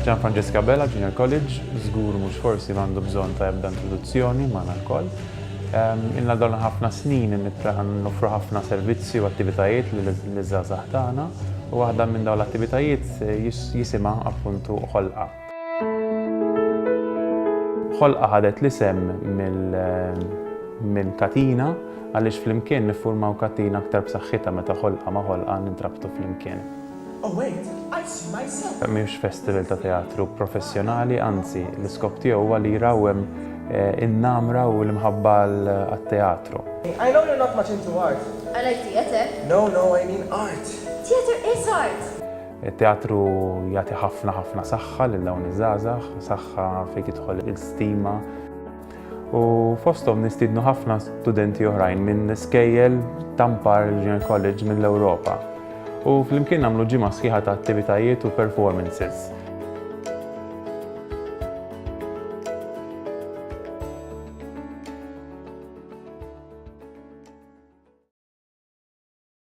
Gianfrancesca Bella Junior College, żgur mhux forsi m'għandu bżonn ta' ebda introduzzjoni magħna l-koll. Ilna dolna ħafna snin noffru ħafna servizzi u attivitajiet liż-żgħażagħ tagħna u waħda minn dawn l-attivitajiet jisimha appuntu Ħolqa. Ħolqa ħadet l-isem minn katina għaliex flimkien niffurmaw katina aktar b'saħħitha meta ħolqa ma' ħolqa nintrabtu flimkien. Oh wait, I see myself. Mhix festival ta' teatru professjonali, anzi l-iskop tiegħu huwa li jrawhem in-namra u l-imħabba għat-teatru. I know you're not much into art. I like theater. No, I mean art. Theater is art. Il-teatru jagħti ħafna saħħa lil dawn iż-żgħażagħ, saħħa fejn tidħol il-stima. U fosthom nistiednu ħafna studenti oħrajn minn skejjel Tampar Junior College mill-Ewropa. U flimkien nagħmlu ġimgħa sħiħa ta' attivitajiet u performances.